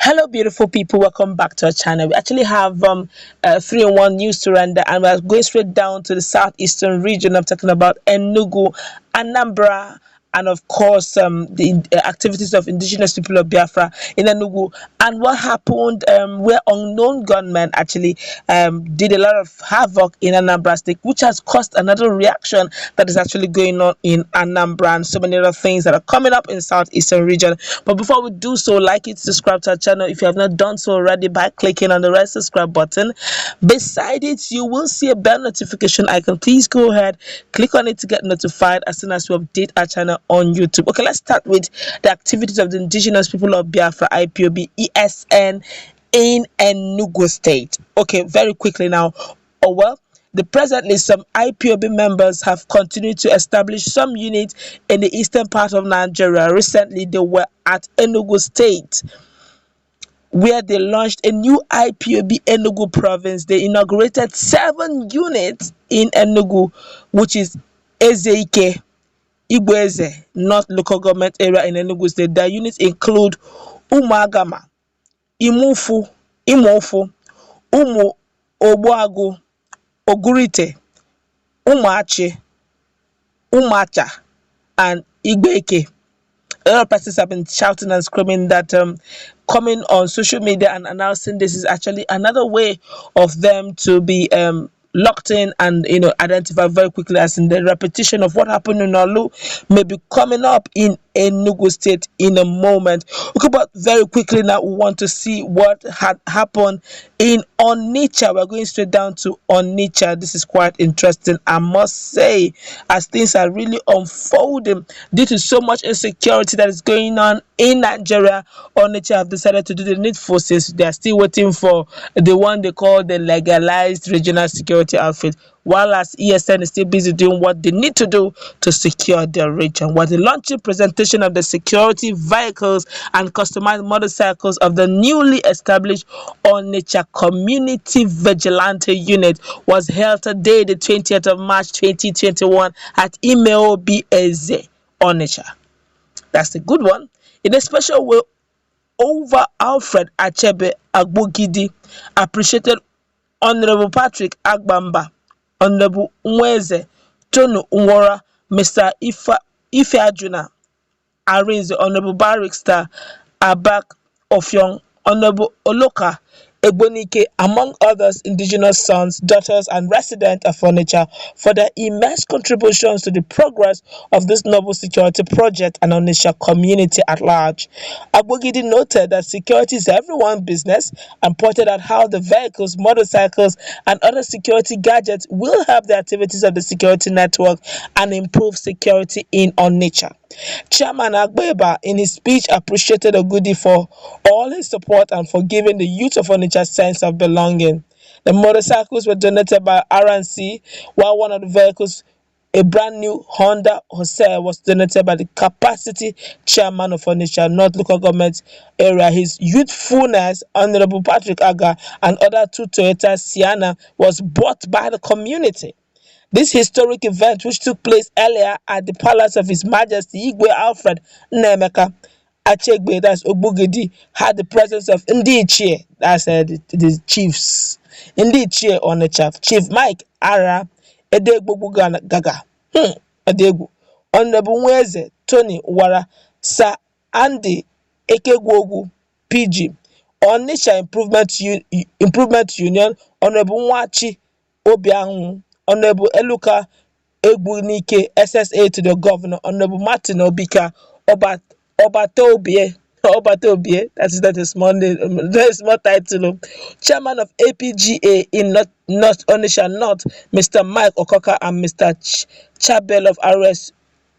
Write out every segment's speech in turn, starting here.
Hello, beautiful people. Welcome back to our channel. We actually have 3-in-1 news to render, and we're going straight down to the southeastern region. I'm talking about Enugu, Anambra, and of course the activities of indigenous people of Biafra in Enugu. And what happened where unknown gunmen actually did a lot of havoc in Anambra state, which has caused another reaction that is actually going on in Anambra, and so many other things that are coming up in southeastern region. But before we do so, like it, subscribe to our channel if you have not done so already by clicking on the red subscribe button. Beside it, you will see a bell notification icon. Please go ahead, click on it to get notified as soon as we update our channel on YouTube. Okay, let's start with the activities of the indigenous people of Biafra, IPOB, ESN, in Enugu state. Okay, very quickly now. Oh well, presently some IPOB members have continued to establish some units in the eastern part of Nigeria. Recently, they were at Enugu state, where they launched a new IPOB Enugu province. They inaugurated 7 units in Enugu, which is Sh0ck, Igbo, North Local Government Area in Enugu State. Their units include Umagama, Imofu, Umu Obuagu, Ogurite, Umache, Umacha, and Igbeke. A lot of persons have been shouting and screaming that coming on social media and announcing this is actually another way of them to be locked in and identified very quickly, as in the repetition of what happened in Olu may be coming up in Enugu state in a moment. Okay, but very quickly now we want to see what had happened in Onicha. We're going straight down to Onitsha. This is quite interesting, I must say, as things are really unfolding due to so much insecurity that is going on in Nigeria. Onitsha have decided to do the needful, since they are still waiting for the one they call the legalized regional security outfit, while as ESN is still busy doing what they need to do to secure their region. While the launching presentation of the security vehicles and customized motorcycles of the newly established Onicha Community Vigilante unit was held today, the 20th of March 2021 at Imeobi Onicha. That's the good one. In a special way, over Alfred Achebe Agbogidi appreciated Honorable Patrick Agbamba, Honorable Nweze Tonu Nwora, Mr. Ife Ajuna Arinze, Honorable Barrister Abak Ofyong, Honorable Oloka Ebonike, among others, indigenous sons, daughters, and residents of Onicha, for their immense contributions to the progress of this noble security project and Onitsha community at large. Agbogidi noted that security is everyone's business and pointed out how the vehicles, motorcycles, and other security gadgets will help the activities of the security network and improve security in Onitsha. Chairman Agbeba, in his speech, appreciated Ogudi for all his support and for giving the youth of Onitsha a sense of belonging. The motorcycles were donated by RNC, while one of the vehicles, a brand new Honda Jose, was donated by the capacity chairman of Onitsha North Local Government Area. His youthfulness, Honorable Patrick Aga, and other 2 Toyota Sienna was bought by the community. This historic event, which took place earlier at the palace of His Majesty Igwe Alfred Nnamdi Achegbe, that's Ogbugidi, had the presence of Ndichie, that's the chiefs, Ndichie Onicha, Chief Mike Ara, Edegbo Gaga, Edegbo, Honorable Nweze Tony Wara, Sir Andy Ekegwogu, PG, Onitsha Improvement Union, Honorable Nwachi Obianwu, Honorable Eluka Egbunike, SSA to the governor, Honorable Martin Obika, Obatobie, that is not a small name, very small title. Chairman of APGA in North Onitsha North, Mr. Mike Okoka, and Mr. Chabel of RNS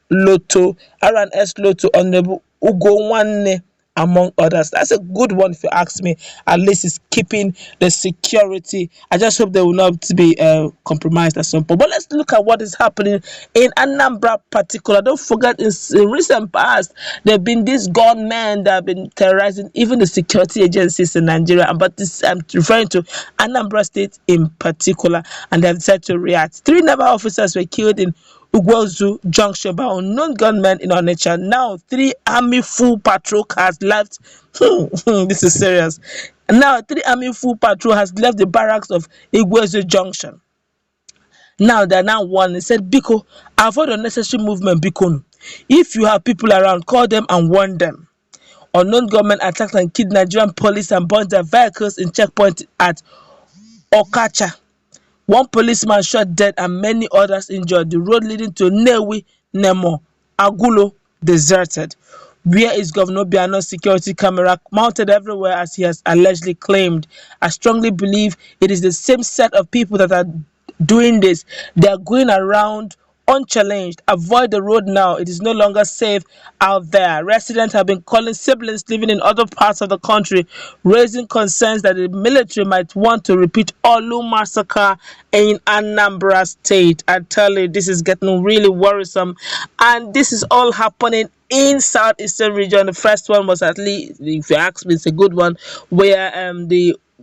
Lotto, Honorable Ugo Nwanne, among others. That's a good one if you ask me. At least it's keeping the security. I just hope they will not be compromised at some point. But let's look at what is happening in Anambra particular. Don't forget, in recent past, there have been these gunmen that have been terrorizing even the security agencies in Nigeria. But this, I'm referring to Anambra State in particular, and they have decided to react. 3 naval officers were killed in Ugwozu junction by unknown gunmen in Onitsha. Now 3 army full patrol cars left. This is serious. Now 3 army full patrol has left the barracks of Ugwozu junction. Now they are now warning. They said, Biko, avoid unnecessary movement, Biko. If you have people around, call them and warn them. Unknown gunmen attacked and killed Nigerian police and burned their vehicles in checkpoint at Okacha. 1 policeman shot dead and many others injured. The road leading to Newi, Nemo, Agulo deserted. Where is Governor Biano's security camera mounted everywhere as he has allegedly claimed? I strongly believe it is the same set of people that are doing this. They are going around unchallenged. Avoid the road now. It is no longer safe out there. Residents have been calling siblings living in other parts of the country, raising concerns that the military might want to repeat Olu massacre in Anambra state. I tell you, this is getting really worrisome, and this is all happening in southeastern region. The first one was, at least if you ask me, it's a good one, where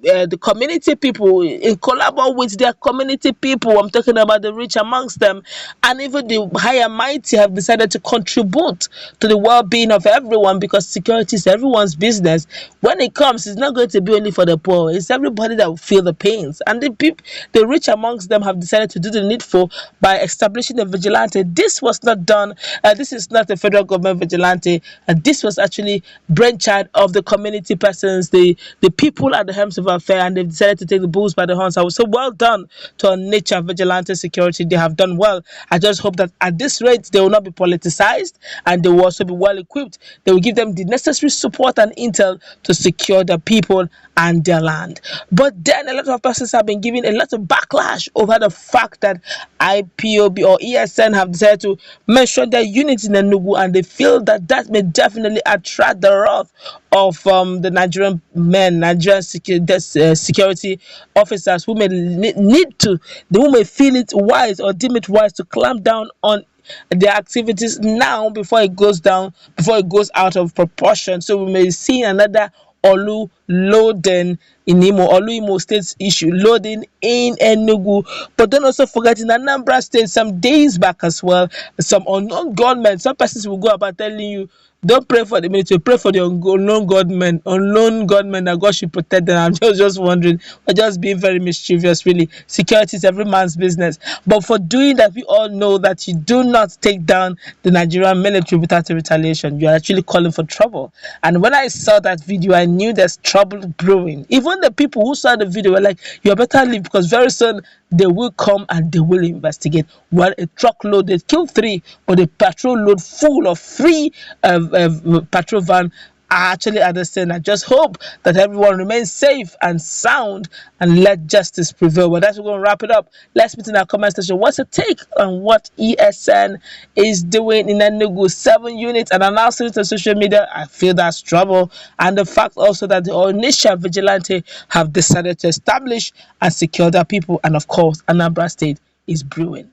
the community people, in collaboration with their community people, I'm talking about the rich amongst them, and even the higher mighty, have decided to contribute to the well-being of everyone, because security is everyone's business. When it comes, it's not going to be only for the poor. It's everybody that will feel the pains, and the rich amongst them have decided to do the needful by establishing a vigilante. This was not done. This is not a federal government vigilante, and this was actually brainchild of the community persons, the people at the helms of affair, and they've decided to take the bulls by the horns. I would say well done to Onicha vigilante security. They have done well. I just hope that at this rate they will not be politicized, and they will also be well equipped. They will give them the necessary support and intel to secure the people and their land. But then a lot of persons have been giving a lot of backlash over the fact that IPOB or ESN have decided to mention their unit in Enugu, and they feel that that may definitely attract the wrath of the Nigerian men, Nigerian security officers, who may who may feel it wise or deem it wise to clamp down on their activities now before it goes out of proportion. So we may see another Olu loading in Imo State's issue, loading in Enugu. But don't also forget, in Anambra State, some days back as well, some unknown gunmen, some persons will go about telling you, don't pray for the military, pray for the unknown gunmen that God should protect them. I'm just wondering, we're just being very mischievous, really. Security is every man's business. But for doing that, we all know that you do not take down the Nigerian military without a retaliation. You're actually calling for trouble. And when I saw that video, I knew there's trouble brewing. Even the people who saw the video were like, you better leave, because very soon they will come and they will investigate. Well, a truckload, they killed 3, but a patrol load full of 3 patrol van are actually at the scene. I just hope that everyone remains safe and sound and let justice prevail. But that's, we're going to wrap it up. Let's put in our comment section, what's your take on what ESN is doing in Enugu? 7 units and announcing it on social media. I feel that's trouble. And the fact also that the Onicha vigilante have decided to establish and secure their people. And of course, Anambra State is brewing.